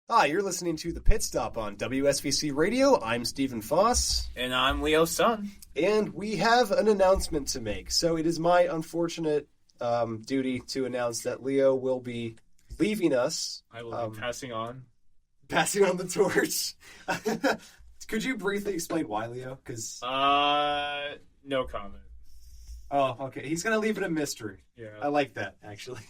Hi, you're listening to the Pitt Stop on WSVC Radio. I'm Stephen Foss. And I'm Leo's son. And we have an announcement to make. So it is my unfortunate duty to announce that Leo will be leaving us. I will be passing on the torch. Could you briefly explain why, Leo? Because no comment. Oh, okay. He's going to leave it a mystery. Yeah. I like that, actually.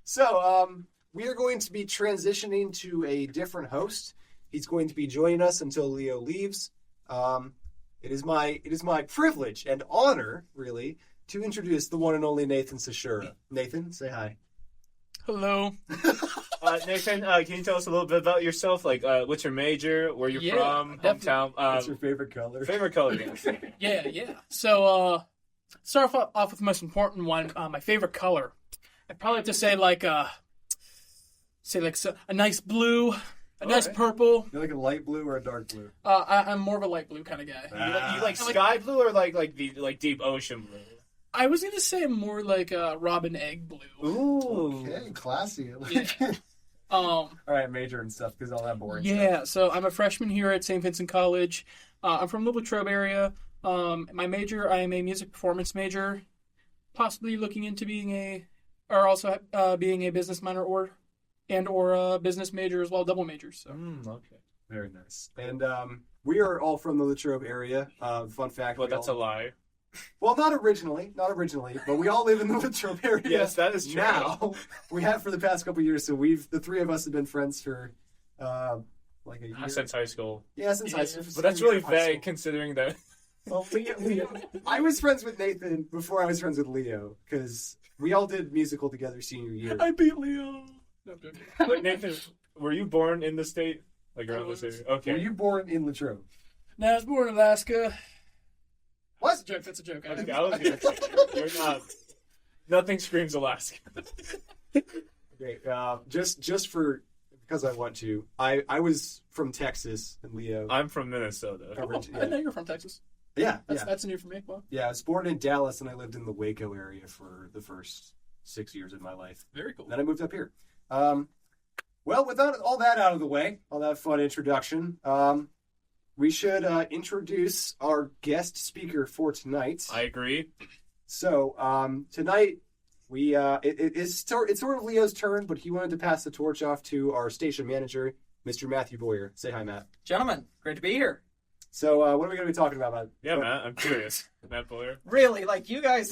So, we are going to be transitioning to a different host. He's going to be joining us until Leo leaves. It is my privilege and honor, really, to introduce the one and only Nathan Shashura. Nathan, say hi. Hello. Nathan, can you tell us a little bit about yourself? Like, what's your major? Where you're from? Definitely. Hometown? What's your favorite color? Favorite color? Yeah. So, start off with the most important one. My favorite color. I'd probably have to say a nice blue, nice purple. You like a light blue or a dark blue? I'm more of a light blue kind of guy. You like sky blue or like deep ocean blue? I was gonna say more like robin egg blue. Ooh, okay, classy. All right, major and stuff because all that boring. Yeah, stuff. so I'm a freshman here at St. Vincent College. I'm from the Latrobe area. My major, I am a music performance major, possibly looking into being a business minor or a business major as well, double major. So. Okay. Very nice. And we are all from the Latrobe area. Fun fact. Well, that's a lie. Well, not originally, but we all live in the Latrobe area. Yes, that is true. Now, we have for the past couple of years, so the three of us have been friends for like a year. Since high school. Yeah, since high school. But that's really vague considering that. Well, Leo. I was friends with Nathan before I was friends with Leo, because we all did musical together senior year. I beat Leo. No, I'm joking. Wait, Nathan, were you born in the state? Like around the state? Okay. Were you born in Latrobe? No, I was born in Alaska. What? That's a joke. I was gonna say, you're not. Nothing screams Alaska. Okay, just for because I want to. I was from Texas, and Leo. I'm from Minnesota. I know you're from Texas. Yeah, that's new for me. Well, yeah, I was born in Dallas, and I lived in the Waco area for the first 6 years of my life. Very cool. Then I moved up here. Well, with all that out of the way, all that fun introduction, we should introduce our guest speaker for tonight. I agree. So tonight it's sort of Leo's turn, but he wanted to pass the torch off to our station manager, Mr. Matthew Boyer. Say hi, Matt. Gentlemen, great to be here. So what are we going to be talking about, Matt? Yeah, Matt, I'm curious. Matt Boyer. Really, you guys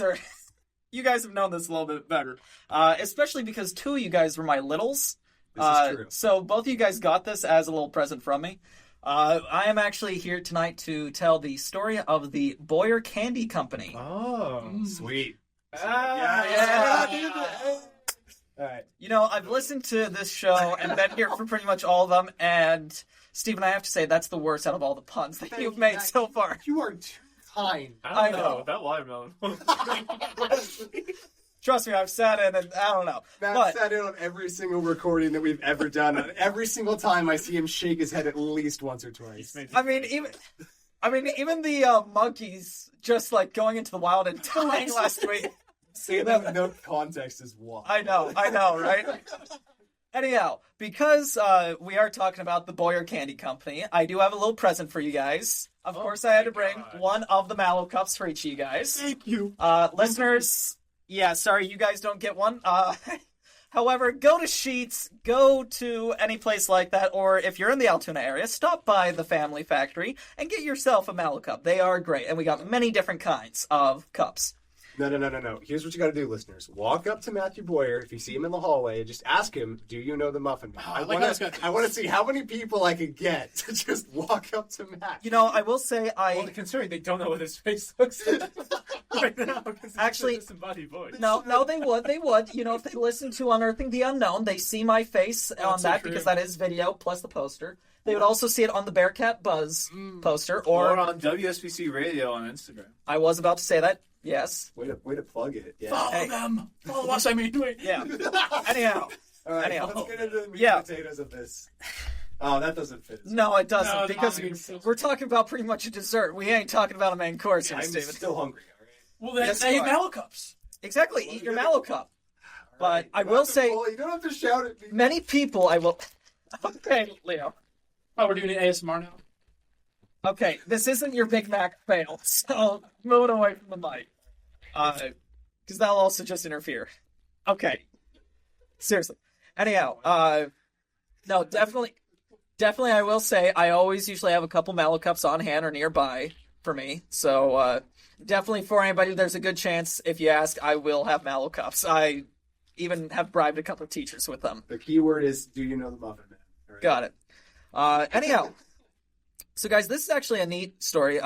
have known this a little bit better, especially because two of you guys were my littles. This is true. So both of you guys got this as a little present from me. I am actually here tonight to tell the story of the Boyer Candy Company. Oh, sweet. Yeah. All right. You know, I've listened to this show and been here for pretty much all of them, and Stephen, I have to say that's the worst out of all the puns that you've made so far. You are too kind. I don't know. That watermelon. Trust me, I've sat in and I don't know. Matt sat in on every single recording that we've ever done, and every single time I see him shake his head at least once or twice. I mean, even the monkeys just going into the wild and dying last week. Saying that with no context is wild. I know, right? Anyhow, because we are talking about the Boyer Candy Company, I do have a little present for you guys. Of course, I had to bring one of the Mallo Cups for each of you guys. Thank you. Listeners, yeah, sorry, you guys don't get one. However, go to Sheetz, go to any place like that, or if you're in the Altoona area, stop by the Family Factory and get yourself a Mallo Cup. They are great, and we got many different kinds of cups. No. Here's what you got to do, listeners. Walk up to Matthew Boyer if you see him in the hallway and just ask him, do you know the Muffin Man? I want to see how many people I could get to just walk up to Matt. You know, I will say Well, considering they don't know what his face looks like right now. Actually, it's a disembodied voice. No, they would. You know, if they listen to Unearthing the Unknown, they see my face on that because that is video plus the poster. They would also see it on the Bearcat Buzz poster. Or on WSVC Radio on Instagram. I was about to say that. Yes. Way to plug it. Yeah. Follow them. Follow us, I mean. Wait. Yeah. Anyhow. All right, Anyhow. let's get into the meat and potatoes of this. Oh, that doesn't fit. No, it doesn't, No, because we're talking about pretty much a dessert. We ain't talking about a main course here, I'm Steven. still hungry, all right? Well, then eat Mallo Cups. Exactly. Eat your Mallo Cup. But I will say, Well, you don't have to shout at me. many people, Okay, Leo. Oh, we're doing an ASMR now. Okay, this isn't your Big Mac fail, so move it away from the mic. Because that'll also just interfere. Okay. Seriously. Anyhow, no, definitely I will say I always usually have a couple Mallo Cups on hand or nearby for me. So, definitely for anybody, there's a good chance, if you ask, I will have Mallo Cups. I even have bribed a couple of teachers with them. The key word is, do you know the Muffin Man? Right. Got it. Anyhow, so guys, this is actually a neat story.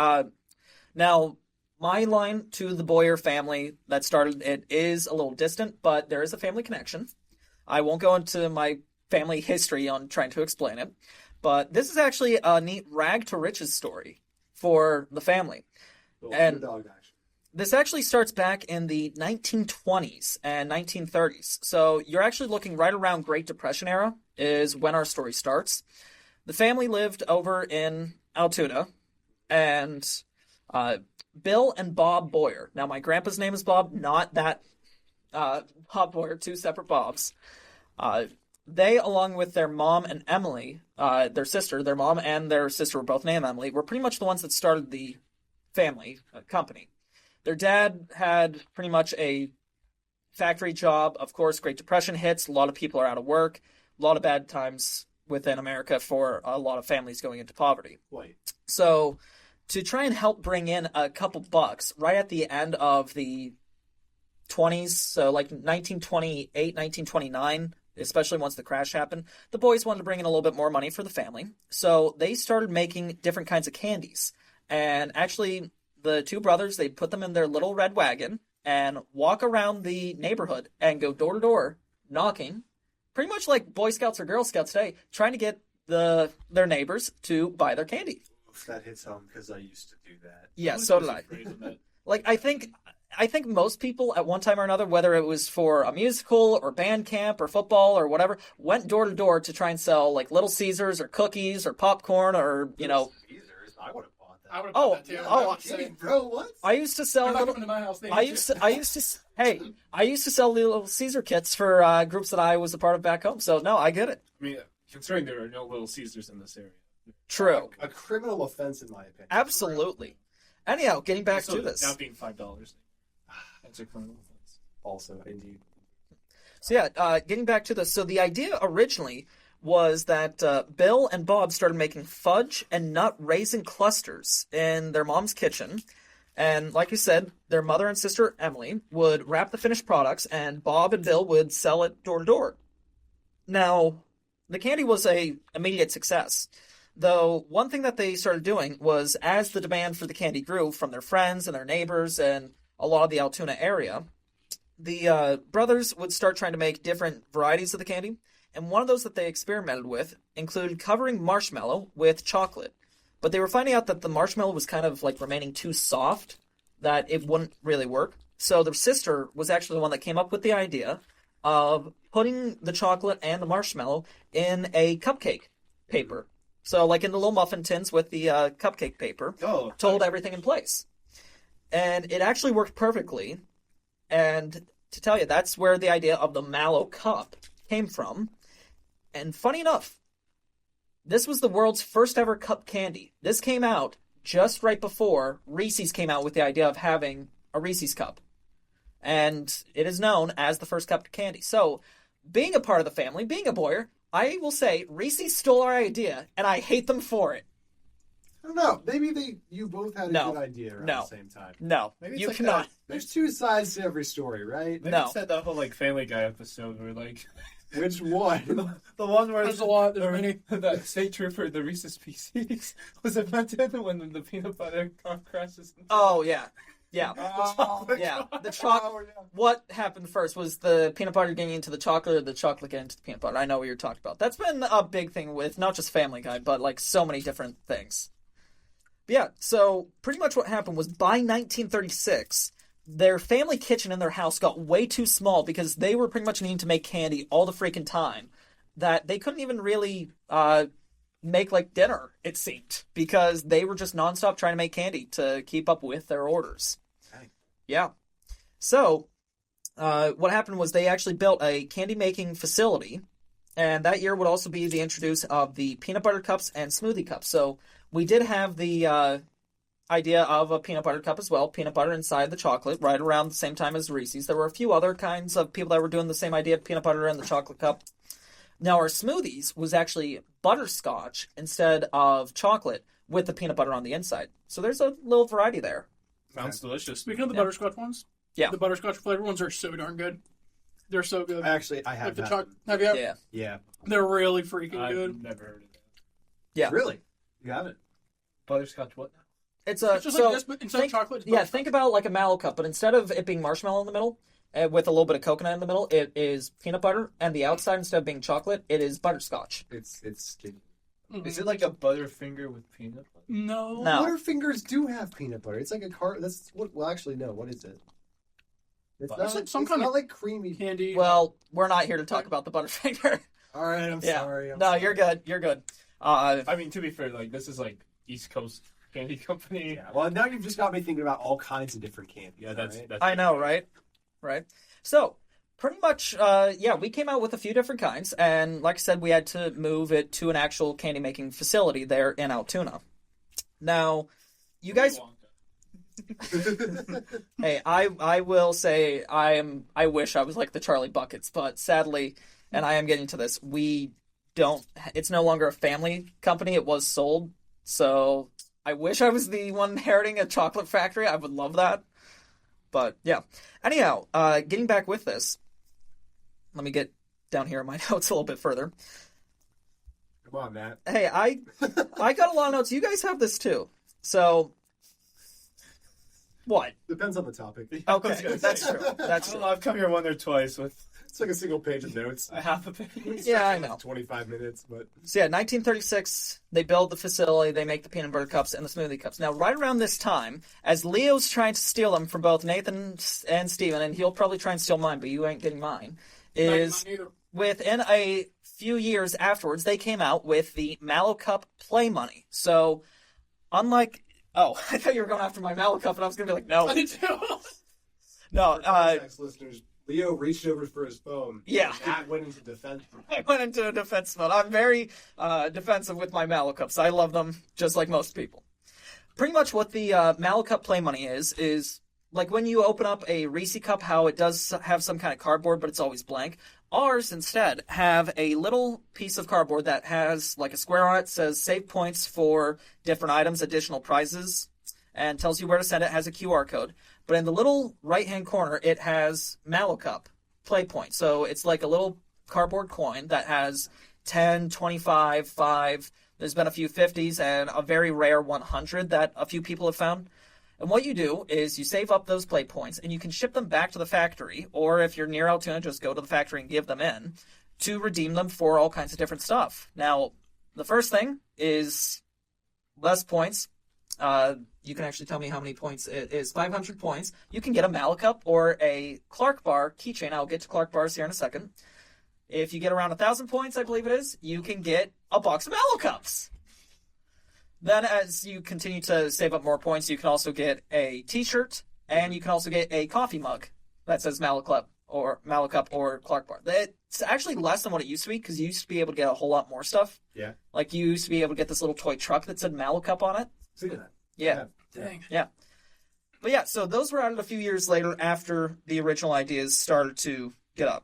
Now, my line to the Boyer family that started it is a little distant, but there is a family connection. I won't go into my family history on trying to explain it, but this is actually a neat rag to riches story for the family. And this actually starts back in the 1920s and 1930s. So you're actually looking right around Great Depression era is when our story starts. The family lived over in Altoona, and Bill and Bob Boyer. Now, my grandpa's name is Bob, not that Bob Boyer, two separate Bobs. They, along with their mom and Emily, their sister, their mom and their sister were both named Emily, were pretty much the ones that started the family company. Their dad had pretty much a factory job. Of course, Great Depression hits. A lot of people are out of work. A lot of bad times within America for a lot of families going into poverty. Wait. So to try and help bring in a couple bucks right at the end of the 20s, so like 1928, 1929, especially once the crash happened, the boys wanted to bring in a little bit more money for the family. So they started making different kinds of candies. And actually, the two brothers, they put them in their little red wagon and walk around the neighborhood and go door to door, knocking, pretty much like Boy Scouts or Girl Scouts today, trying to get their neighbors to buy their candy. That hits home because I used to do that. Yeah, so did I. Like, I think most people at one time or another, whether it was for a musical or band camp or football or whatever, went door to door to try and sell like Little Caesars or cookies or popcorn or, you know. Caesars? I would have bought that. I would have bought that too. Kidding, bro, what? I used to sell I'm not little. coming to my house. I used to sell Little Caesar kits for groups that I was a part of back home. So no, I get it. I mean, considering there are no Little Caesars in this area. True. A criminal offense, in my opinion. Absolutely. Anyhow, getting back to this. Now being $5. That's a criminal offense. Also, indeed. So yeah, getting back to this. So the idea originally was that Bill and Bob started making fudge and nut raisin clusters in their mom's kitchen. And like you said, their mother and sister, Emily, would wrap the finished products, and Bob and Bill would sell it door to door. Now, the candy was an immediate success. Though one thing that they started doing was, as the demand for the candy grew from their friends and their neighbors and a lot of the Altoona area, the brothers would start trying to make different varieties of the candy. And one of those that they experimented with included covering marshmallow with chocolate. But they were finding out that the marshmallow was kind of like remaining too soft, that it wouldn't really work. So their sister was actually the one that came up with the idea of putting the chocolate and the marshmallow in a cupcake paper. So, like in the little muffin tins with the cupcake paper to hold everything in place. And it actually worked perfectly. And to tell you, that's where the idea of the Mallo Cup came from. And funny enough, this was the world's first ever cup candy. This came out just right before Reese's came out with the idea of having a Reese's cup. And it is known as the first cup candy. So, being a part of the family, being a Boyer, I will say Reese's stole our idea, and I hate them for it. I don't know. Maybe you both had a good idea around the same time. No, Maybe you like cannot. There's two sides to every story, right? Maybe No. it's that whole like Family Guy episode where like Which one? the one where There's a lot. There's many. that state trooper, the Reese's Pieces, was invented when the peanut butter car crashes. Oh, yeah. Yeah. Yeah. The chocolate. What happened first was the peanut butter getting into the chocolate or the chocolate getting into the peanut butter. I know what you're talking about. That's been a big thing with not just Family Guy, but like so many different things. But yeah, so pretty much what happened was by 1936, their family kitchen in their house got way too small because they were pretty much needing to make candy all the freaking time that they couldn't even really make like dinner, it seemed, because they were just nonstop trying to make candy to keep up with their orders. Okay. Yeah. So what happened was they actually built a candy making facility And that year would also be the introduce of the peanut butter cups and smoothie cups. So we did have the idea of a peanut butter cup as well, peanut butter inside the chocolate, right around the same time as Reese's. There were a few other kinds of people that were doing the same idea, peanut butter in the chocolate cup. Now, our smoothies was actually butterscotch instead of chocolate with the peanut butter on the inside. So there's a little variety there. Sounds delicious. Speaking of the butterscotch ones, Yeah. the butterscotch flavored ones are so darn good. They're so good. I have Like the that. have you? Yeah. Yeah. They're really freaking I've good. never heard of that. Yeah. Really? You haven't? Butterscotch what now? It's Just so like this, but instead of chocolate, it's yeah, butterscotch. think about like a Mallo Cup, but instead of it being marshmallow in the middle, with a little bit of coconut in the middle, it is peanut butter, and the outside, instead of being chocolate, it is butterscotch. It's Is it like a Butterfinger with peanut butter? No. No. Butterfingers do have peanut butter. It's like a car. That's what. Well, actually, no. What is it? It's It's not, like some it's kind not of like creamy. Candy. Well, we're not here to talk about the Butterfinger. All right, I'm Yeah. sorry. I'm No, sorry. you're good. You're good. I mean, to be fair, like this is like East Coast candy company. Yeah. Well, now you've just got me thinking about all kinds of different candies. Yeah, that's right? that's. I know, right? Right. So, pretty much, we came out with a few different kinds, and like I said, we had to move it to an actual candy making facility there in Altoona. Now, you guys, hey, I will say I wish I was like the Charlie Buckets, but sadly, and I am getting to this, we don't. It's no longer a family company. It was sold, so I wish I was the one inheriting a chocolate factory. I would love that. But yeah. Anyhow, getting back with this, let me get down here in my notes a little bit further. Come on, Matt. Hey, I got a lot of notes. You guys have this too. So what? Depends on the topic. Okay, that's true. I That's don't true. know. I've come here once or twice with It's like a single page of notes. a half a page. Yeah, I know. 25 minutes, but So yeah, 1936, they build the facility, they make the peanut butter cups and the smoothie cups. Now, right around this time, as Leo's trying to steal them from both Nathan and Steven, and he'll probably try and steal mine, but you ain't getting mine, is Not either. within a few years afterwards, they came out with the Mallo Cup Play Money. So, unlike... Oh, I thought you were going after my Mallo Cup, and I was going to be like, no. I did too. No, for context, listeners, Leo reached over for his phone. Yeah. And Matt went into defense. I went into a defense mode. I'm very defensive with my Mallo Cups. I love them just like most people. Pretty much what the Mallo Cup Play Money is like when you open up a Reese cup, how it does have some kind of cardboard, but it's always blank. Ours, instead, have a little piece of cardboard that has like a square on it, says save points for different items, additional prizes, and tells you where to send it, has a QR code. But in the little right-hand corner, it has Mallo Cup play point. So it's like a little cardboard coin that has 10, 25, 5. There's been a few 50s and a very rare 100 that a few people have found. And what you do is you save up those play points, and you can ship them back to the factory, or if you're near Altoona, just go to the factory and give them in, to redeem them for all kinds of different stuff. Now, the first thing is less points. You can actually tell me how many points it is. 500 points. You can get a Mallo Cup or a Clark Bar keychain. I'll get to Clark Bars here in a second. If you get around 1,000 points, I believe it is, you can get a box of Mallo Cups. Then as you continue to save up more points, you can also get a t-shirt, and you can also get a coffee mug that says Mallo Cup or Clark Bar. It's actually less than what it used to be, because you used to be able to get a whole lot more stuff. Yeah. Like you used to be able to get this little toy truck that said Mallo Cup on it. See that? Yeah. Dang. Yeah. But yeah, so those were added a few years later after the original ideas started to get up.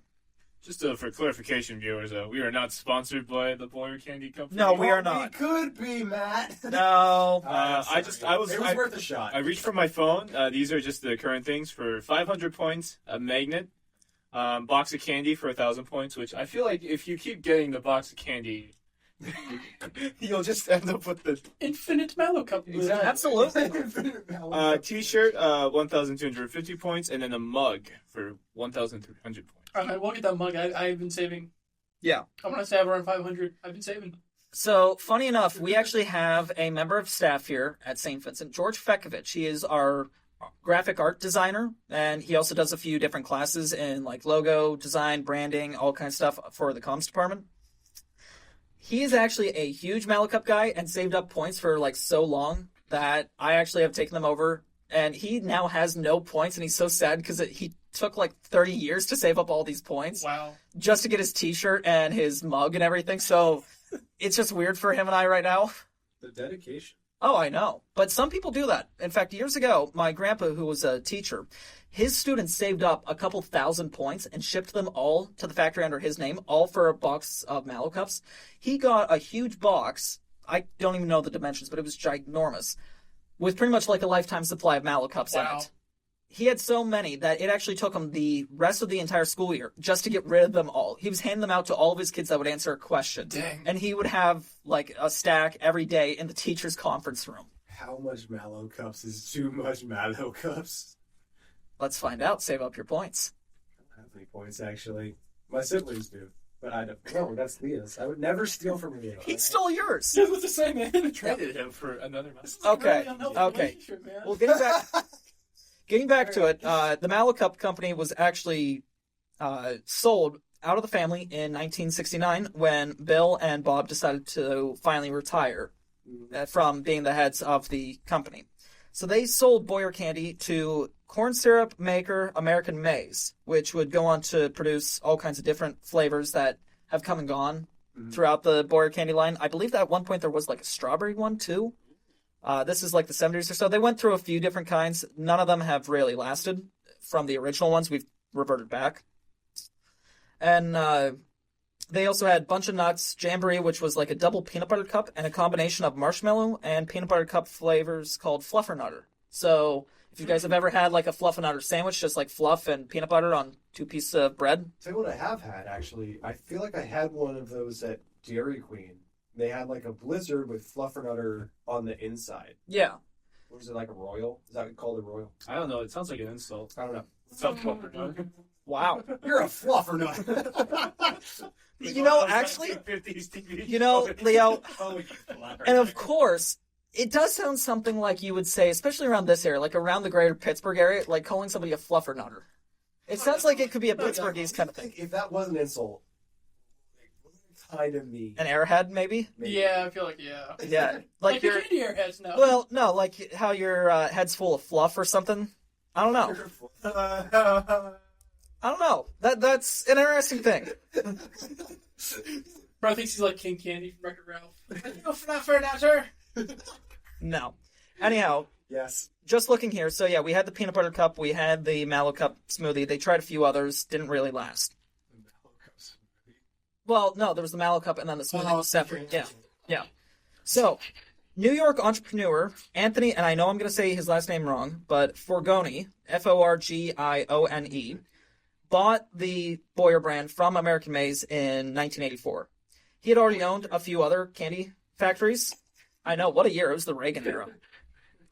Just for clarification, viewers, we are not sponsored by the Boyer Candy Company. No, we are Well, not. We could be, Matt. No. It was worth a shot. I reached for my phone. These are just the current things. For 500 points, a magnet, box of candy for 1,000 points, which I feel like if you keep getting the box of candy, you'll just end up with the Infinite Mallo Cup. Exactly. Absolutely. t-shirt, 1,250 points, and then a mug for 1,300 points. All right, we'll get that mug. I've been saving. Yeah. I want to say I have around 500. I've been saving. So, funny enough, we actually have a member of staff here at St. Vincent, George Fekovich. He is our graphic art designer, and he also does a few different classes in like logo design, branding, all kinds of stuff for the comms department. He is actually a huge Mallo Cup guy and saved up points for like so long that I actually have taken them over, and he now has no points, and he's so sad because took like 30 years to save up all these points Wow. just to get his T-shirt and his mug and everything. So it's just weird for him and I right now. The dedication. Oh, I know. But some people do that. In fact, years ago, my grandpa, who was a teacher, his students saved up a couple thousand points and shipped them all to the factory under his name, all for a box of Mallo Cups. He got a huge box. I don't even know the dimensions, but it was ginormous, with pretty much like a lifetime supply of Mallo Cups in Wow. it. He had so many that it actually took him the rest of the entire school year just to get rid of them all. He was handing them out to all of his kids that would answer a question. Dang. And he would have like a stack every day in the teacher's conference room. How much Mallo Cups is too much Mallo Cups? Let's find out. Save up your points. I don't have any points, actually. My siblings do. But I don't. No, that's Leah's. I would never steal from Leah. He stole yours. Yeah, I was the same, man. Traded him for another mouse. Okay. Okay. Relationship, man. Well, getting back to it, the Mallo Cup company was actually sold out of the family in 1969 when Bill and Bob decided to finally retire from being the heads of the company. So they sold Boyer candy to corn syrup maker American Maize, which would go on to produce all kinds of different flavors that have come and gone throughout the Boyer candy line. I believe that at one point there was like a strawberry one too. This is like the 70s or so. They went through a few different kinds. None of them have really lasted from the original ones. We've reverted back. And they also had Bunch of Nuts, Jamboree, which was like a double peanut butter cup, and a combination of marshmallow and peanut butter cup flavors called Fluffernutter. So if you guys have ever had like a Fluffernutter sandwich, just like fluff and peanut butter on 2 pieces of bread. Tell you what I have had, actually. I feel like I had one of those at Dairy Queen. They had like a blizzard with Fluffernutter on the inside. Yeah. What is it, like a royal? Is that called a royal? I don't know. It sounds like an insult. I don't know. Wow. You're a Fluffernut. You know, actually, 50s TV you know, show. Leo, Oh, you flatterer. and of course, it does sound something like you would say, especially around this area, like around the greater Pittsburgh area, like calling somebody a fluffernutter. It sounds like it could be a Pittsburghese kind of thing. If that was an insult, what kind of me? An airhead, maybe? Yeah, I feel like, yeah. Yeah. Like Like the your, candy airheads now. well, no, like how your head's full of fluff or something. I don't know. I don't know. That's an interesting thing. Bro thinks he's like King Candy from Wreck-It Ralph. No fluffernutter. No. Anyhow, Yes. just looking here. So yeah, we had the peanut butter cup. We had the Mallo Cup smoothie. They tried a few others. Didn't really last. Well, no, there was the Mallo Cup and then the smoothie was separate. Yeah. Yeah. So, New York entrepreneur Anthony, and I know I'm going to say his last name wrong, but Forgione, Forgione, bought the Boyer brand from American Maize in 1984. He had already owned a few other candy factories. I know, what a year. It was the Reagan era.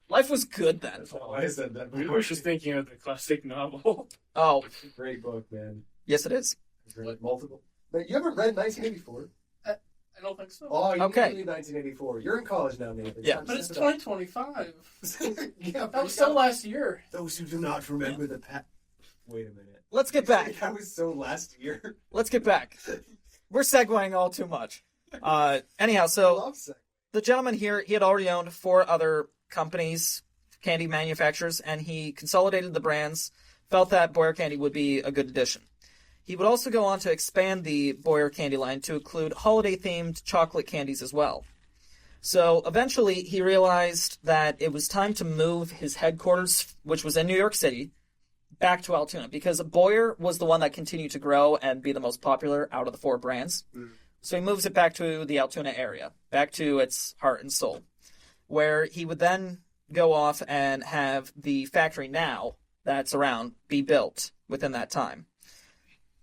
Life was good then. That's why I said that. We were just thinking of the classic novel. Oh, Great book, man. yes it is. I've read multiple. But you haven't read 1984? I don't think so. Oh, you Okay. okay. Read 1984. You're in college now, Nathan. Yeah. Stop But it's stepping up. 2025. Yeah, That was so last year. Those who do not remember the past. Wait a minute. Let's get back. That was so last year. Let's get back. We're segueing all too much. Anyhow, so Love sex. the gentleman here, he had already owned 4 other companies, candy manufacturers, and he consolidated the brands, felt that Boyer Candy would be a good addition. He would also go on to expand the Boyer Candy line to include holiday-themed chocolate candies as well. So eventually he realized that it was time to move his headquarters, which was in New York City, back to Altoona, because Boyer was the one that continued to grow and be the most popular out of the 4 brands. So he moves it back to the Altoona area, back to its heart and soul, where he would then go off and have the factory now that's around be built within that time,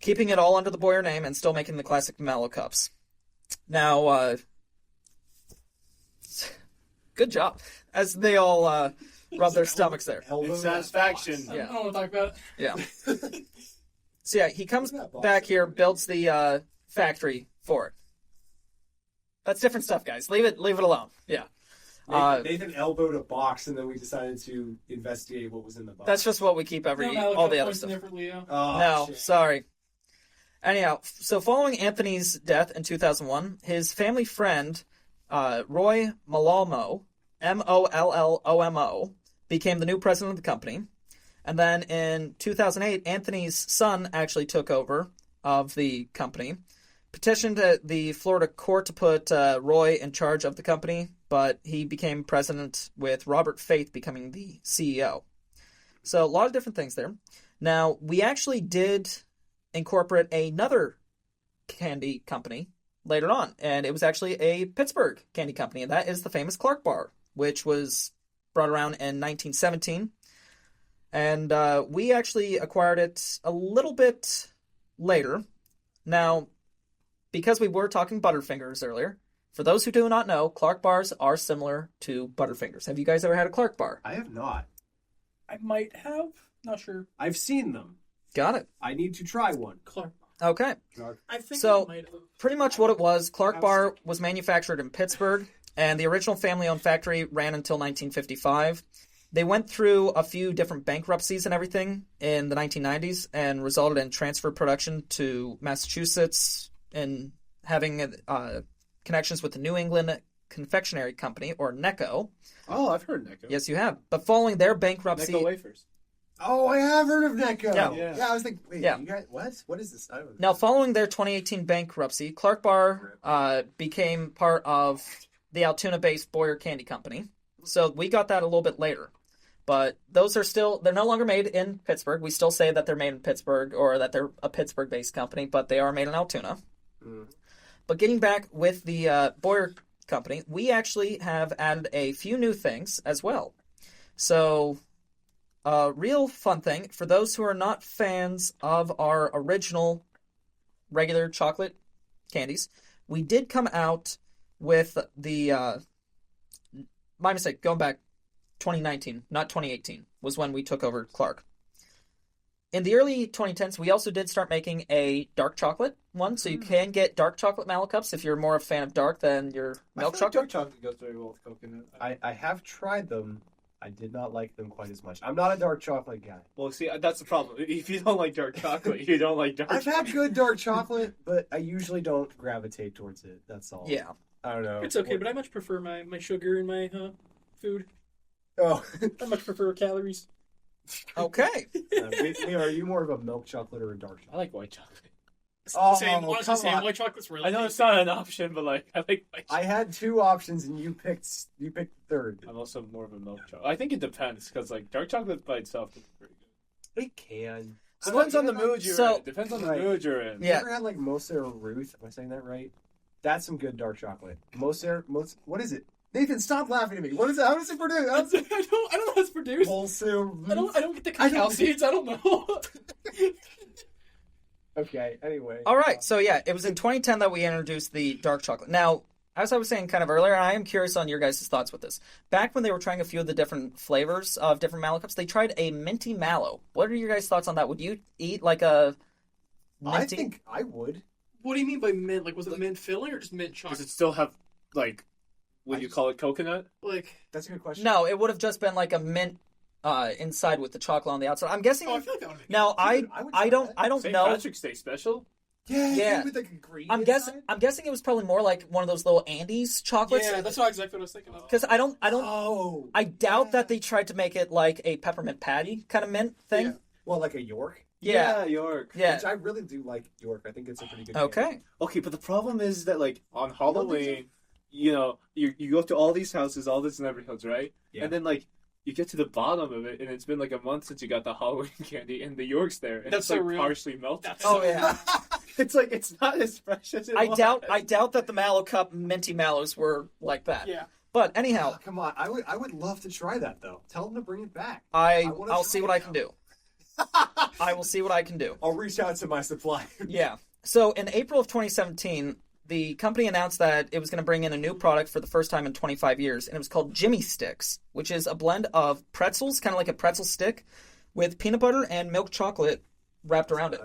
keeping it all under the Boyer name and still making the classic Mallo Cups. Now, good job, as they all rub their stomachs there. Elbow It's that satisfaction. box. I don't want to talk about it. Yeah. So yeah, he comes back here, builds the factory for it. That's different stuff, guys. Leave it alone. Yeah. Nathan elbowed a box, and then we decided to investigate what was in the box. That's just what we keep every No, all the Mallo other Cup stuff. points in there for Leo. Oh, No, shit. sorry. Anyhow, so following Anthony's death in 2001, his family friend, Roy Mallomo, Mollomo, became the new president of the company. And then in 2008, Anthony's son actually took over of the company, petitioned the Florida court to put Roy in charge of the company, but he became president with Robert Faith becoming the CEO. So a lot of different things there. Now, we actually did incorporate another candy company later on, and it was actually a Pittsburgh candy company, and that is the famous Clark Bar, which was brought around in 1917. And we actually acquired it a little bit later. Now, because we were talking Butterfingers earlier, for those who do not know, Clark Bars are similar to Butterfingers. Have you guys ever had a Clark Bar? I have not. I might have. Not sure. I've seen them. Got it. I need to try one. Clark. Okay. I think So, I might have. pretty much what it was, Clark Bar was manufactured in Pittsburgh, and the original family-owned factory ran until 1955. They went through a few different bankruptcies and everything in the 1990s and resulted in transfer production to Massachusetts and having connections with the New England Confectionery Company, or NECO. Oh, I've heard Necco. Yes, you have. But following their bankruptcy... Necco wafers. Oh, I have heard of Necco. Yeah. I was thinking, wait, Yeah. you guys, what? What is this? I don't know. Now, following their 2018 bankruptcy, Clark Bar became part of the Altoona-based Boyer Candy Company. So we got that a little bit later. But those are still, they're no longer made in Pittsburgh. We still say that they're made in Pittsburgh or that they're a Pittsburgh-based company, but they are made in Altoona. Mm. But getting back with the Boyer Company, we actually have added a few new things as well. So, a real fun thing, for those who are not fans of our original regular chocolate candies, we did come out with the, my mistake, going back, 2019, not 2018, was when we took over Clark. In the early 2010s, we also did start making a dark chocolate one, so you can get dark chocolate Mallo Cups if you're more a fan of dark than your milk I feel like chocolate. dark chocolate goes very well with coconut. I have tried them. I did not like them quite as much. I'm not a dark chocolate guy. Well, see, that's the problem. If you don't like dark chocolate, you don't like dark I've chocolate. had good dark chocolate, but I usually don't gravitate towards it. That's all. Yeah. I don't know. It's okay, but I much prefer my sugar in my food. Oh. I much prefer calories. Okay. Leo, are you more of a milk chocolate or a dark I chocolate? like white chocolate. Oh, Honestly, come on. white chocolate's really I know it's not an option, but like I like white chocolate. I had two options and you picked third. I'm also more of a milk chocolate. I think it depends because like dark chocolate by itself is pretty good. It can. Depends on the mood you're So- in. Depends on the Right. mood you're in. You Yeah. ever had like Moser or Ruth? Am I saying that right? That's some good dark chocolate. Moser, what is it? Nathan, stop laughing at me. What is it? How does it produce? I don't know how it's produced. Moser. I don't get the I cacao don't- seeds. I don't know. Okay, anyway. All right. So, yeah, it was in 2010 that we introduced the dark chocolate. Now, as I was saying kind of earlier, I am curious on your guys' thoughts with this. Back when they were trying a few of the different flavors of different Mallo Cups, they tried a minty mallow. What are your guys' thoughts on that? Would you eat like a minty? I think I would. What do you mean by mint? Like, was it mint filling or just mint Does chocolate? it still have like what do you call it, coconut? Like, That's a good question. No, it would have just been like a mint inside with the chocolate on the outside. I'm guessing. oh, I feel like that would make Now, I would try that. I don't St. know. Patrick's Day special? Yeah. With like a green I'm guessing it was probably more like one of those little Andes chocolates. Yeah, that's not exactly what I was thinking of. Because I don't. Oh. I doubt that they tried to make it like a peppermint patty kind of mint thing. Yeah. Well, like a York. Yeah. York. Yeah. Which I really do like York. I think it's a pretty good Okay. candy. Okay, but the problem is that like on Halloween, you know, you go to all these houses, all these neighborhoods, right? Yeah. And then like you get to the bottom of it, and it's been like a month since you got the Halloween candy, and the York's there, and That's it's so like real. partially melted. That's Oh so- yeah. It's like it's not as fresh as it I was. doubt that the Mallo Cup minty mallows were like that. Yeah. But anyhow, Oh, come on. I would love to try that though. Tell them to bring it back. wanna I'll try see it what I now. can do. I will see what I can do. I'll reach out to my supplier. Yeah. So in April of 2017, the company announced that it was going to bring in a new product for the first time in 25 years, and it was called Jimmy Sticks, which is a blend of pretzels, kind of like a pretzel stick, with peanut butter and milk chocolate wrapped around it.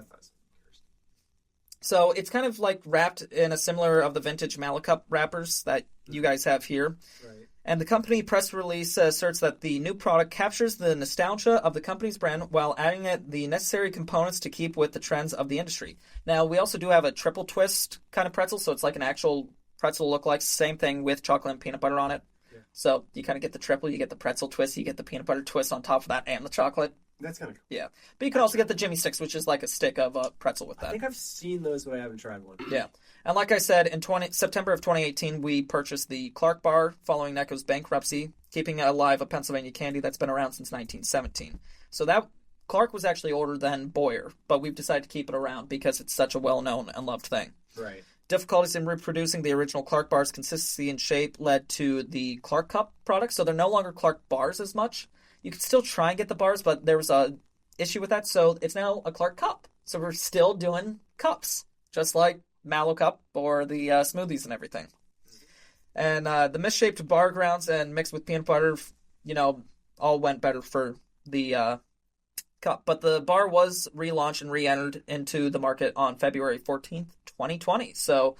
So it's kind of like wrapped in a similar of the vintage Mallo Cup wrappers that you guys have here. Right. And the company press release asserts that the new product captures the nostalgia of the company's brand while adding it the necessary components to keep with the trends of the industry. Now, we also do have a triple twist kind of pretzel, so it's like an actual pretzel look like. Same thing with chocolate and peanut butter on it. Yeah. So you kind of get the triple, you get the pretzel twist, you get the peanut butter twist on top of that and the chocolate. That's kind of cool. Yeah. But you can also get the Jimmy Sticks, which is like a stick of pretzel with I that. think I've seen those, but I haven't tried one. Yeah. And like I said, in September of 2018, we purchased the Clark Bar following Necco's bankruptcy, keeping alive a Pennsylvania candy that's been around since 1917. So that Clark was actually older than Boyer, but we've decided to keep it around because it's such a well-known and loved thing. Right. Difficulties in reproducing the original Clark Bar's consistency and shape led to the Clark Cup product, so they're no longer Clark Bars as much. You can still try and get the bars, but there was a issue with that, so it's now a Clark Cup. So we're still doing cups, just like Mallo Cup or the smoothies and everything. And the misshaped bar grounds and mixed with peanut butter, all went better for the cup. But the bar was relaunched and re-entered into the market on February 14th, 2020. So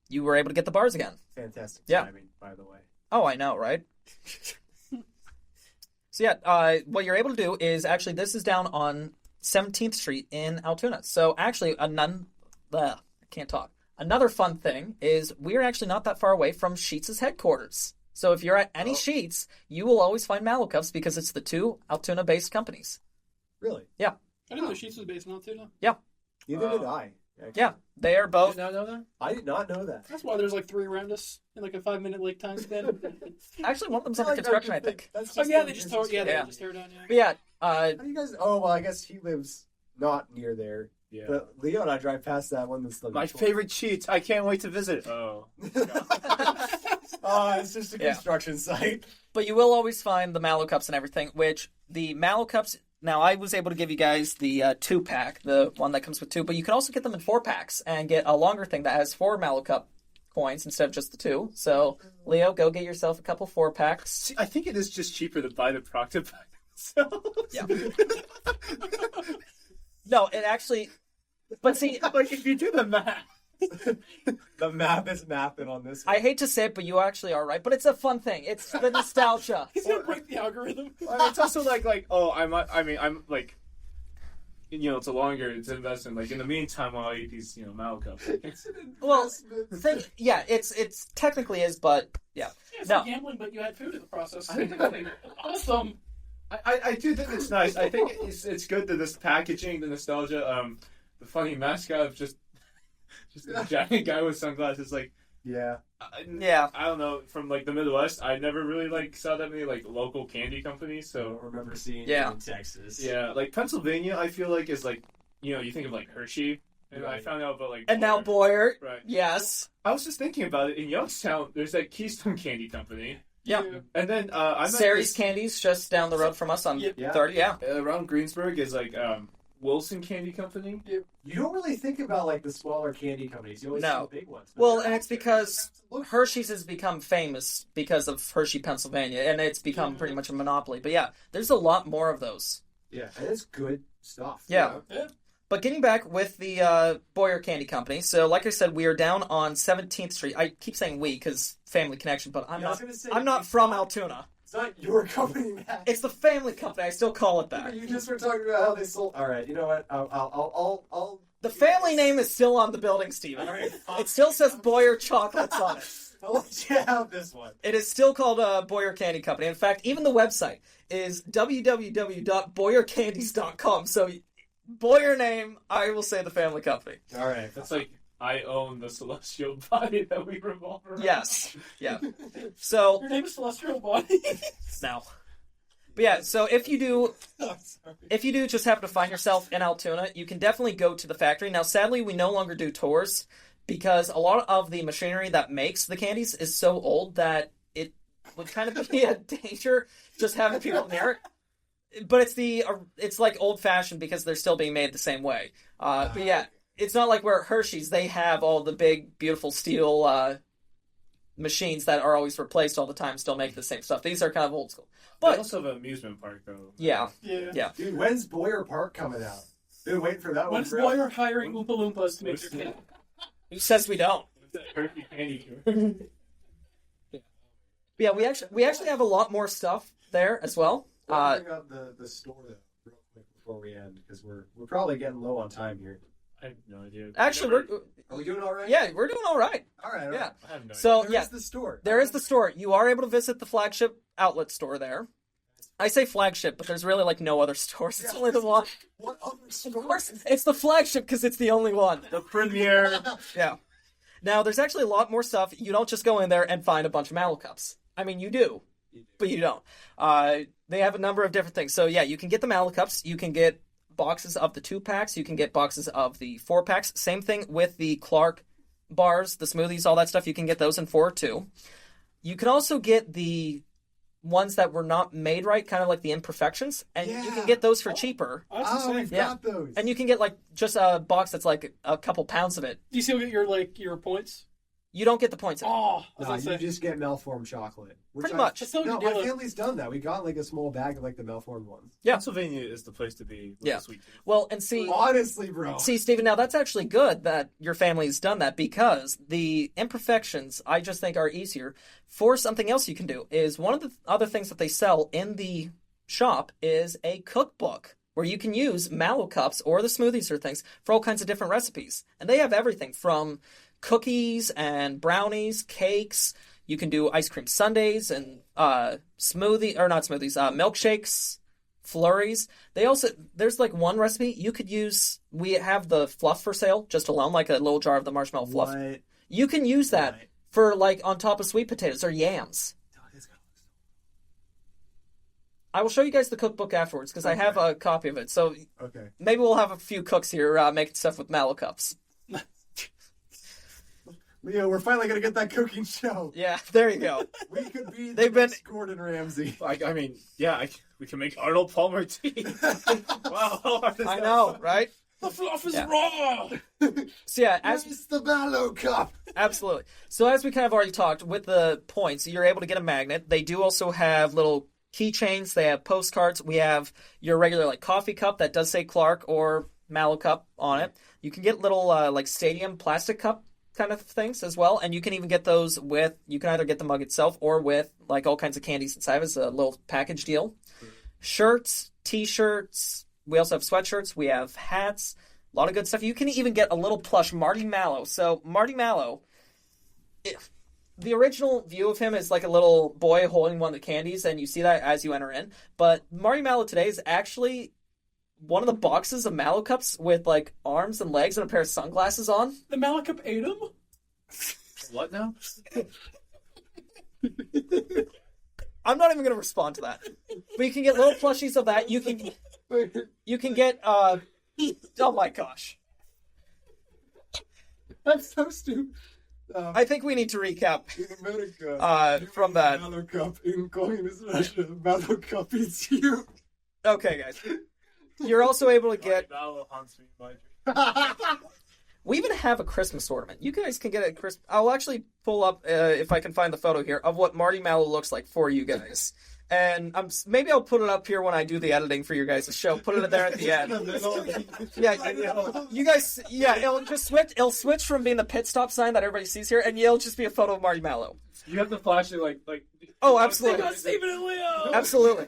you were able to get the bars again. Fantastic Yeah. timing, by the way. Oh, I know, right? So yeah, what you're able to do is actually this is down on 17th Street in Altoona. So actually, I can't talk. Another fun thing is we're actually not that far away from Sheetz' headquarters. So if you're at any Sheetz, you will always find Mallo Cups because it's the two Altoona-based companies. Really? Yeah. I didn't know Sheetz was based in Altoona. Yeah. Neither did I. Actually. Yeah. They are Did both. not know that? I did not know that. That's why there's like 3 around us in like a 5-minute like time span. Actually, one of them's under construction, I think. That's Oh just yeah, a they just business tore. Yeah, trip. they just tore down. Yeah. But yeah, How do you guys? Oh well, I guess he lives not near there. Yeah. But Leo and I drive past that one. That's My favorite cheats. I can't wait to visit. Oh. Oh, it's just a Yeah. construction site. but you will always find the Mallo Cups and everything, which the Mallo Cups, now I was able to give you guys the 2-pack, the one that comes with 2, but you can also get them in 4-packs and get a longer thing that has 4 Mallo Cup coins instead of just the 2. So, Leo, go get yourself a couple 4-packs. See, I think it is just cheaper to buy the product by themselves. Yeah. No, it actually... But see, Like, if you do the math. The map is mapping on this one. I hate to say it, but you actually are right. But it's a fun thing. It's the nostalgia. He's gonna break the algorithm. It's also like, I'm like, it's a longer, it's an investment. Like, in the meantime, while I eat these, Mallo Cups. Well, the thing, yeah, it's technically is, but yeah. Yeah, it's No. like gambling, but you had food in the process. Awesome. I do think it's nice. I think it's good that this packaging, the nostalgia, the funny mascot of just a giant guy with sunglasses. Like, Yeah. Yeah. I don't know. From like the Midwest, I never really saw that many like local candy companies. I So don't remember seeing Yeah. it in Texas. yeah, like Pennsylvania, I feel like is like you think of like Hershey, and I Right. found out about like And now Boyer. Boyer. Right. Yes. I was just thinking about it in Youngstown. There's that Keystone Candy Company, Yeah. and then I met Sary's this- Candies just down the road from us on Yeah. 30. Yeah. around Greensburg is like Wilson Candy Company. You don't really think about like the smaller candy companies. You always No. see the big ones. But Well, they're and out it's there. because Look, Hershey's has become famous because of Hershey, Pennsylvania, and it's become Yeah. pretty much a monopoly. But yeah, there's a lot more of those. yeah, and it's good stuff. Yeah. Yeah. But getting back with the Boyer Candy Company, so like I said, we are down on 17th Street. I keep saying we because family connection, but I'm Yeah, I was not. gonna say, I'm not it's from not- Altoona. It's not your company, Matt. It's the family company. I still call it that. You just were talking about how they sold. All right, you know what? I'll The family name is still on the building, Steven. All right, It still says Boyer Chocolates on it. I'll let you have this one. It is still called Boyer Candy Company. In fact, even the website is www.boyercandies.com. So, Boyer name, I will say the family company. All right, That's like I own the celestial body that we revolve around. Yes. Yeah. So, Your name is Celestial Body. now. But yeah, so if you do I'm sorry. just happen to find yourself in Altoona, you can definitely go to the factory. Now, sadly, we no longer do tours because a lot of the machinery that makes the candies is so old that it would kind of be a danger just having people near it. But it's like old-fashioned because they're still being made the same way. But yeah, it's not like where Hershey's, they have all the big, beautiful steel machines that are always replaced all the time, still make the same stuff. These are kind of old school. They But, also have an amusement park though. yeah. Yeah. Dude, when's Boyer Park coming out? Been waiting for that one. When's forever. Boyer hiring Oompa Loompas to make their candy? Who says we don't? Hershey Candy Tour. But yeah, we actually have a lot more stuff there as well. Let's bring up the store though, real quick before we end, because we're probably getting low on time here. I have no idea. Actually, Are we doing all right? we're doing all right. All right. All Yeah. right. I have no So There's yeah, the store. there is the store. You are able to visit the flagship outlet store there. I say flagship, but there's really, like, no other stores. It's only the one. What other Of store? course, it's the flagship because it's the only one. The premiere. Yeah. Now, there's actually a lot more stuff. You don't just go in there and find a bunch of Mallow Cups. I mean, you do, but you don't. They have a number of different things. So, yeah, you can get the Mallow Cups. You can get boxes of the 2-packs. You can get boxes of the 4-packs. Same thing with the Clark bars, the smoothies, all that stuff. You can get those in 4 too. You can also get the ones that were not made right, kind of like the imperfections, and you can get those for cheaper. We've got those. And you can get like just a box that's like a couple pounds of it. Do you still get your points? You don't get the points. Oh, No, you just get malformed chocolate. Pretty much. That's so No, good. my family's done that. We got like a small bag of like the malformed ones. Yeah. Pennsylvania is the place to be with Yeah. the sweet tooth. Well, and see, Honestly, bro. Stephen, now that's actually good that your family's done that because the imperfections, I just think, are easier. For something else you can do is one of the other things that they sell in the shop is a cookbook where you can use Mallow Cups or the smoothies or things for all kinds of different recipes. And they have everything from cookies and brownies, cakes. You can do ice cream sundaes and milkshakes, flurries. There's like one recipe you could use. We have the fluff for sale just alone, like a little jar of the marshmallow fluff. What? You can use that Right. for like on top of sweet potatoes or yams. I will show you guys the cookbook afterwards because I have a copy of it. So Okay. maybe we'll have a few cooks here making stuff with Mallow Cups. Leo, we're finally gonna get that cooking show. Yeah, there you go. We could be They've the been- next Gordon Ramsay. I mean, yeah, we can make Arnold Palmer tea. Wow. I know, right? The fluff is Yeah. raw. So yeah, It's the Mallow Cup. absolutely. So as we kind of already talked, with the points, you're able to get a magnet. They do also have little keychains. They have postcards. We have your regular like coffee cup that does say Clark or Mallow Cup on it. You can get little like stadium plastic cup kind of things as well, and you can even get those with. You can either get the mug itself or with like all kinds of candies inside as a little package deal. Shirts, T-shirts. We also have sweatshirts. We have hats. A lot of good stuff. You can even get a little plush Marty Mallow. So Marty Mallow, the original view of him is like a little boy holding one of the candies, and you see that as you enter in. But Marty Mallow today is actually one of the boxes of Mallow Cups with like arms and legs and a pair of sunglasses on. The Mallow Cup ate him? What now? I'm not even going to respond to that. But you can get little plushies of that. You can get oh my gosh. That's so stupid. I think we need to recap In America, from that. Mallow Cup. In communist Russia, Mallow Cup eats you. Okay, guys. You're also able to get. Mallow haunts me in my dreams. We even have a Christmas ornament. You guys can get a Christmas. I'll actually pull up if I can find the photo here of what Marty Mallow looks like for you guys. And maybe I'll put it up here when I do the editing for you guys' show. Put it there at the end. Yeah, you guys. Yeah, it'll just switch. It'll switch from being the pit stop sign that everybody sees here, and it'll just be a photo of Marty Mallow. You have the flashlight like. Oh, absolutely. Stephen and Leo! Absolutely.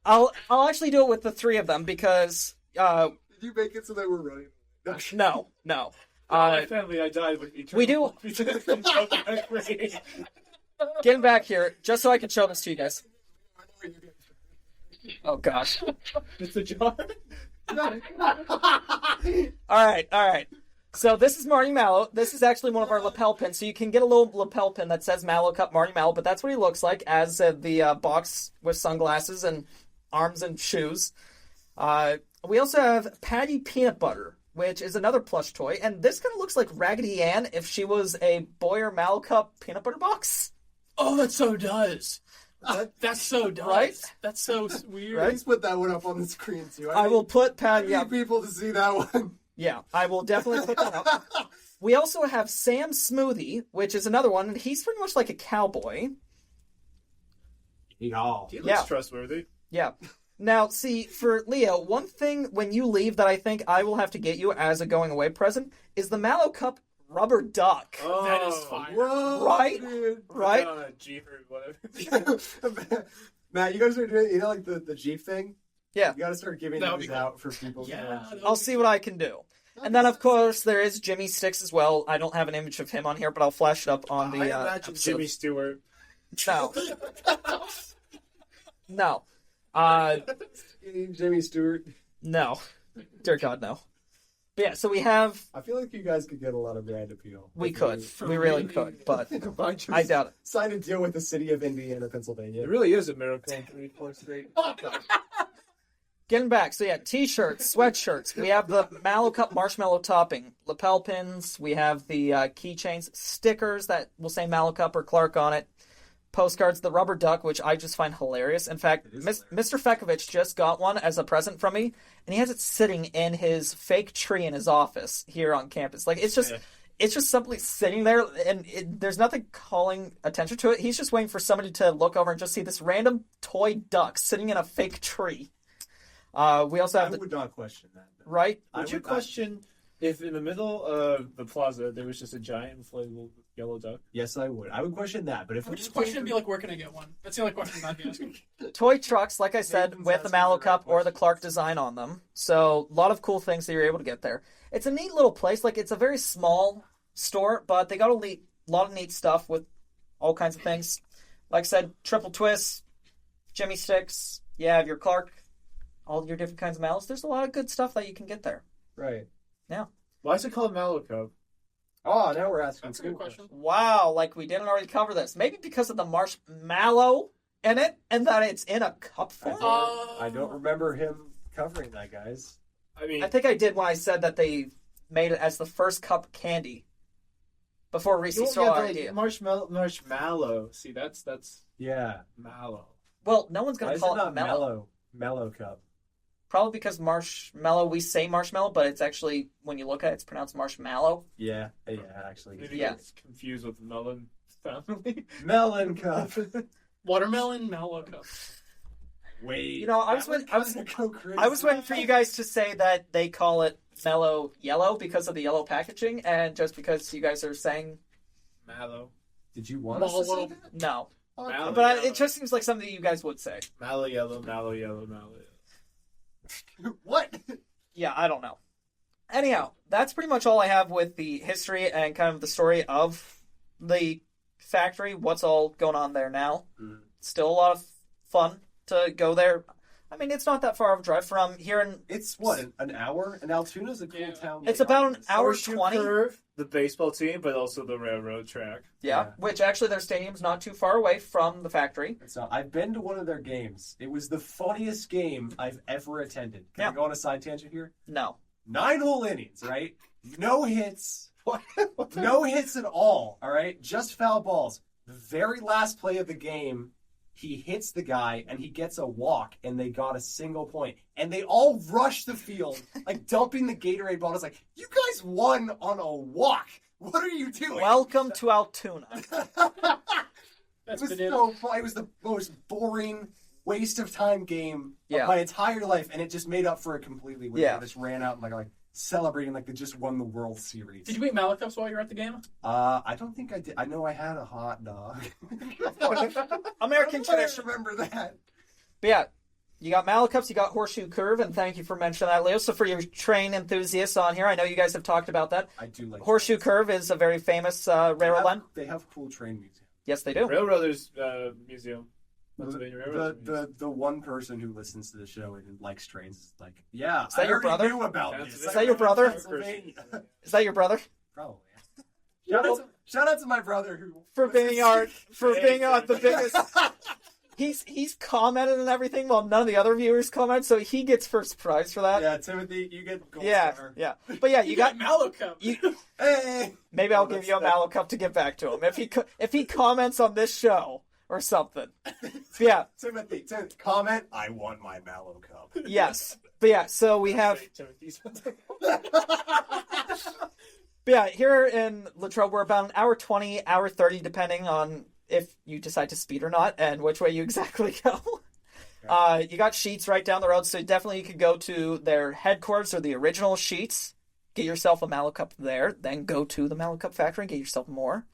I'll actually do it with the three of them because Did you make it so that we're running? no. My family, I died with eternal. We do. Getting back here just so I can show this to you guys. Oh gosh. It's a jar. All right. So this is Marty Mallow. This is actually one of our lapel pins. So you can get a little lapel pin that says Mallow Cup Marty Mallow, but that's what he looks like as the box with sunglasses and arms and shoes. We also have Patty Peanut Butter, which is another plush toy, and this kind of looks like Raggedy Ann if she was a Boyer Mallo Cup peanut butter box. Oh, that so does. That so does. Right? That's so weird. Right? Please put that one up on the screen too. I will put Patty need up. people to see that one. Yeah, I will definitely put that up. We also have Sam Smoothie, which is another one, and he's pretty much like a cowboy. Y'all. He looks Yeah. trustworthy. Yeah. Now, see, for Leo, one thing when you leave that I think I will have to get you as a going away present is the Mallow Cup rubber duck. That is fire. Whoa, Right? dude. Right? Jeep or whatever. Matt, you guys are doing, like the Jeep thing? Yeah. You gotta start giving That would these be cool. out for people. Yeah. I'll see what I can do. And then, of course, there is Jimmy Sticks as well. I don't have an image of him on here, but I'll flash it up on the I imagine episode. Jimmy Stewart. No. No. Jimmy Stewart. No. Dear God, no. But yeah, so we have... I feel like you guys could get a lot of brand appeal. We could. We really could, but Just I doubt it. sign a deal with the city of Indiana, Pennsylvania. It really is a miracle in 3 points straight. Getting back, so yeah, t-shirts, sweatshirts. We have the Mallo Cup marshmallow topping, lapel pins. We have the keychains, stickers that will say Mallo Cup or Clark on it. Postcards, the rubber duck, which I just find hilarious. In fact, Mr. Fekovich just got one as a present from me, and he has it sitting in his fake tree in his office here on campus. Like, it's just simply sitting there, and there's nothing calling attention to it. He's just waiting for somebody to look over and just see this random toy duck sitting in a fake tree. We also have I would not question that. right. Would you question if in the middle of the plaza there was just a giant inflatable yellow duck? Yes, I would. I would question that. But if I would just question and be like, where can I get one? That's the only question I'd be asking. Toy trucks, like I said, Nathan's with the asking Mallo the right Cup or the questions. Clark design on them. So a lot of cool things that you're able to get there. It's a neat little place. Like, it's a very small store, but they got a lot of neat stuff with all kinds of things. Like I said, triple twists, Jimmy sticks. You have your Clark, all your different kinds of mallows. There's a lot of good stuff that you can get there. Right. Yeah. Why is it called Mallo Cup? Oh, now we're asking. That's a good question. Wow, like we didn't already cover this. Maybe because of the marshmallow in it and that it's in a cup form. I don't remember him covering that, guys. I mean, I think I did when I said that they made it as the first cup candy before Reese stole our idea. marshmallow. See, that's Yeah. mallow. Well, no one's Why gonna is call it it not mellow. Mellow Cup. Probably because marshmallow, we say marshmallow, but it's actually, when you look at it, it's pronounced marshmallow. Yeah, actually. Maybe Yeah. it's confused with melon family. Melon Cup. Watermelon Mallo Cup. Wait. You know, I was waiting for you guys to say that they call it mellow yellow because of the yellow packaging, and just because you guys are saying Mallow. Did you want us to say Mallow. that? no. Mallow But yellow. it just seems like something you guys would say. Mallow yellow, mallow yellow, mallow yellow. What? Yeah, I don't know. Anyhow, that's pretty much all I have with the history and kind of the story of the factory, what's all going on there now. Still a lot of fun to go there. I mean, it's not that far of a drive from here in... It's what, an hour? And Altoona's a cool Yeah. town. It's about an hour Horseshoe 20. Curve, the baseball team, but also the railroad track. Yeah, which actually their stadium's not too far away from the factory. It's not. I've been to one of their games. It was the funniest game I've ever attended. Can Yeah. I go on a side tangent here? No. 9-hole innings, right? No hits. No hits at all right? Just foul balls. The very last play of the game, he hits the guy, and he gets a walk, and they got a single point. And they all rush the field, like dumping the Gatorade bottle. It's like, you guys won on a walk. What are you doing? Welcome to Altoona. That's It was been so fun. It was the most boring, waste of time game Yeah. of my entire life, and it just made up for it completely. When Yeah. they just ran out and like celebrating like they just won the World Series. Did you eat Mallo Cups while you were at the game? I don't think I did. I know I had a hot dog. American I tradition. remember that. But yeah, you got Mallo Cups, you got Horseshoe Curve, and thank you for mentioning that, Leo. So for your train enthusiasts on here, I know you guys have talked about that. I do like Horseshoe Curve is a very famous railroad line. They have cool train museums. Yes, they do. Railroaders Museum. Pennsylvania Railroad Museum. The one person who listens to the show and likes trains is like, yeah, Is that I your already brother? knew about this. Is that your brother? Pennsylvania. Is that your brother? Probably. Shout out to my brother who For being the biggest. He's commented and everything while none of the other viewers comment, so he gets first prize for that. Yeah, Timothy, you get gold Yeah, star. yeah. But yeah, you got Mallo Cup. Hey. maybe I'll Oh, give that's you a that- Mallo Cup to give back to him if he comments on this show or something. Yeah, Timothy, comment. I won my Mallow Cup. yes. But yeah, so we have. Timothy's. But yeah, here in Latrobe, we're about an hour 20, hour 30, depending on if you decide to speed or not, and which way you exactly go. You got Sheets right down the road, so definitely you could go to their headquarters or the original Sheets, get yourself a Mallo Cup there, then go to the Mallo Cup factory and get yourself more.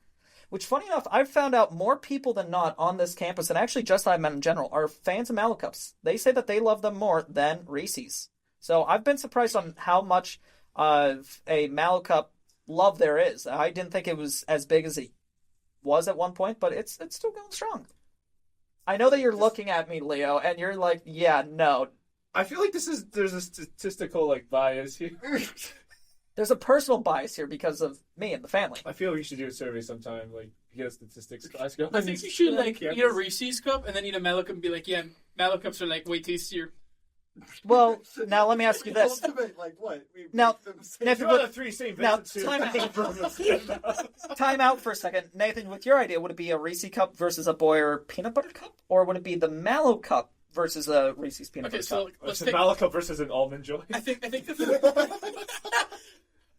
Which, funny enough, I've found out more people than not on this campus, and actually just I met in general, are fans of Mallo Cups. They say that they love them more than Reese's. So I've been surprised on how much of a Mallo Cup love there is. I didn't think it was as big as it was at one point, but it's still going strong. I know that you're looking at me, Leo, and you're like, yeah, no. I feel like there's a statistical like bias here. There's a personal bias here because of me and the family. I feel we should do a survey sometime, like get a statistics class going. I think you should like Yeah. eat a Reese's cup and then eat a Mallo Cup and be like, yeah, Mallo Cups are like way tastier. Well, now let me ask you this. Ultimate, like what? Now, If you the 3 St. Now, Vincent time out for a second. Nathan, with your idea, would it be a Reese's Cup versus a Boyer Peanut Butter Cup? Or would it be the Mallo Cup versus a Reese's Peanut Butter So Cup? let's It's a take. Mallo Cup versus an Almond Joy. I think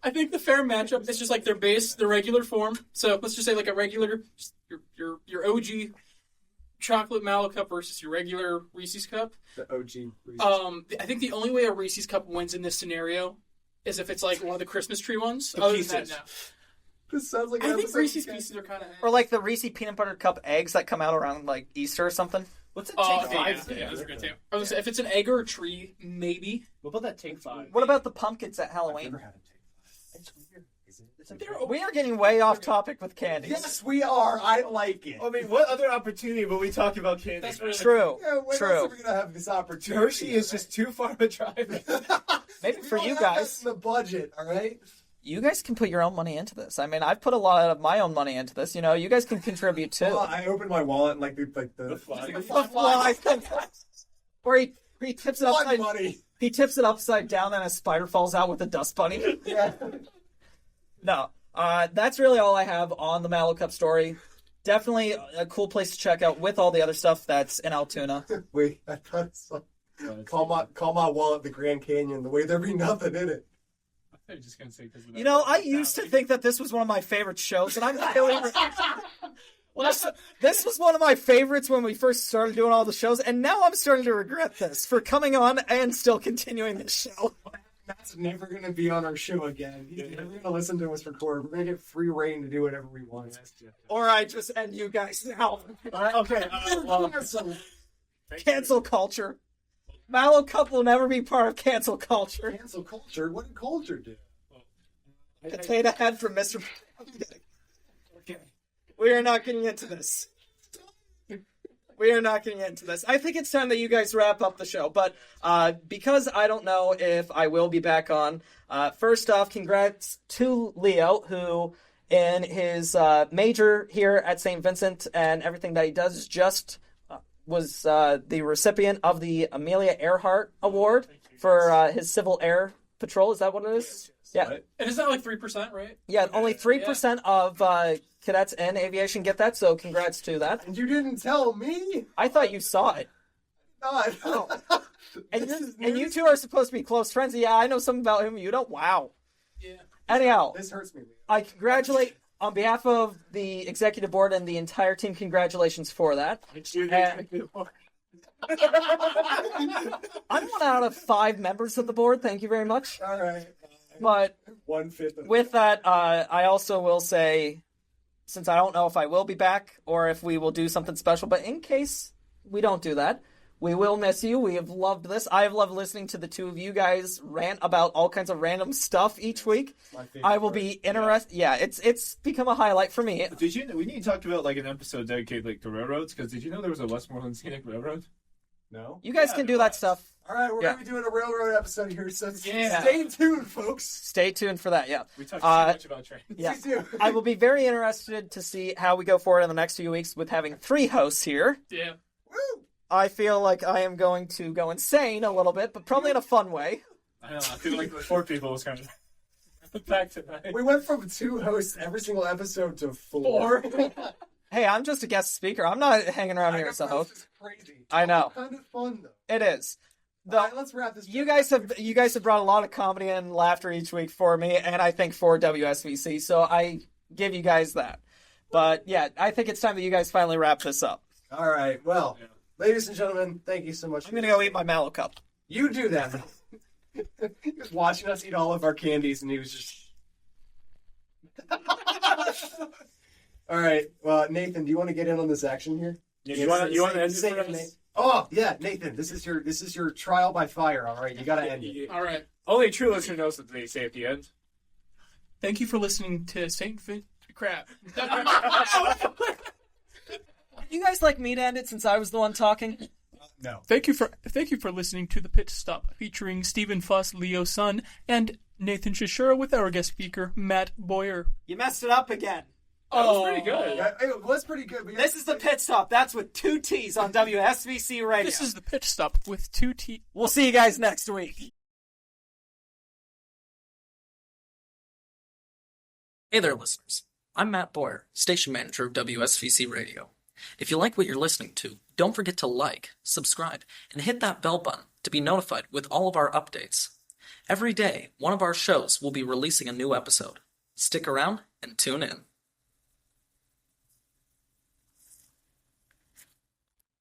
I think the fair matchup is just like their base, the regular form. So let's just say like a regular, just your OG chocolate Mallo Cup versus your regular Reese's Cup. The OG. I think the only way a Reese's Cup wins in this scenario is if it's like one of the Christmas tree ones. The Other pieces. than that, no. This sounds like I an think episode Reese's of- Pieces are kind of. Or like the Reese's Peanut Butter Cup eggs that come out around like Easter or something? What's that Oh, Take okay, 5? yeah, those are good too. I was gonna say, if it's an egg or a tree, maybe. What about that Take 5? What about the pumpkins at I've Halloween? never had a Take 5. It's weird. Is it? We are getting way off topic with candy. Yes, we are. I like it. I mean, what other opportunity will we talk about candy? That's really True. Yeah, when else True. are we gonna have this opportunity? Hershey is just too far a drive. Maybe We for don't you have that guys. in the budget, all right? You guys can put your own money into this. I mean, I've put a lot of my own money into this. You know, you guys can contribute too. Well, I opened my wallet and The fly. Or he tips it Fun upside. money. He tips it upside down, and a spider falls out with a dust bunny. Yeah. No, that's really all I have on the Mallo Cup story. Definitely a cool place to check out with all the other stuff that's in Altoona. Wait, I thought it's like, call my wallet the Grand Canyon. The way there be nothing in it. I'm just gonna say because You know, I used to think that this was one of my favorite shows, and I'm really. This was one of my favorites when we first started doing all the shows, and now I'm starting to regret this for coming on and still continuing this show. That's never going to be on our show again. He's never going to listen to us record. We're going to get free reign to do whatever we want. Or I just end you guys now. Okay. Cancel culture. Mallo Cup will never be part of cancel culture. Cancel culture? What did culture do? Potato head from Mr. Okay. We are not getting into this. We are not getting into this. I think it's time that you guys wrap up the show. But because I don't know if I will be back on, first off, congrats to Leo, who in his major here at St. Vincent and everything that he does just was the recipient of the Amelia Earhart Award for his Civil Air Patrol. Is that what it is? Yeah. And it's not like 3%, right? Yeah, only 3% of cadets in aviation get that, so congrats to that. And you didn't tell me? I thought you saw it. No. And you two are supposed to be close friends. Yeah, I know something about him. You don't? Wow. Yeah. Anyhow, This hurts me. I congratulate, on behalf of the executive board and the entire team, congratulations for that. I'm one out of 5 members of the board. Thank you very much. All right. But 1/5 of with that, I also will say, since I don't know if I will be back or if we will do something special, but in case we don't do that, we will miss you. We have loved this. I have loved listening to the two of you guys rant about all kinds of random stuff each week. my favorite I will part. be interested. Yeah, it's become a highlight for me. Did you? We need to talk about like an episode dedicated like to railroads because did you know there was a Westmoreland Scenic Railroad? No? You guys Yeah, can do that stuff. All right, we're Yeah. going to be doing a railroad episode here, so Yeah. stay tuned, folks. Stay tuned for that. Yeah. We talked Uh, so much about trains. Yeah. Me too. I will be very interested to see how we go forward in the next few weeks with having 3 hosts here. Yeah. Woo! I feel like I am going to go insane a little bit, but probably in a fun way. I don't know. I feel like the 4 people was kind of back tonight. We went from 2 hosts every single episode to 4. Hey, I'm just a guest speaker. I'm not hanging around here as a host. This is crazy. I know. Kind of fun, though. It is. All right, let's wrap this. You guys have brought a lot of comedy and laughter each week for me, and I think for WSVC. So I give you guys that. But yeah, I think it's time that you guys finally wrap this up. All right. Well, ladies and gentlemen, thank you so much. I'm gonna go eat my Mallo Cup. You do that. He was watching us eat all of our candies, and he was just. All right. Well, Nathan, do you want to get in on this action here? You want to end it Say for your name. us? Oh yeah, Nathan. This is your trial by fire. All right, you got to end it. All right. Only a true listener knows what they say at the end. Thank you for listening to St. Crap. You guys like me to end it since I was the one talking? No. Thank you for listening to the Pitt Stop, featuring Stephen Foss, Leo Sun, and Nathan Shashura with our guest speaker, Matt Boyer. You messed it up again. That was pretty good. Yeah, it was pretty good. But This is the Pit Stop. That's with 2 T's on WSVC Radio. This is the Pitt Stop with 2 T. We'll see you guys next week. Hey there, listeners. I'm Matt Boyer, Station Manager of WSVC Radio. If you like what you're listening to, don't forget to like, subscribe, and hit that bell button to be notified with all of our updates. Every day, one of our shows will be releasing a new episode. Stick around and tune in.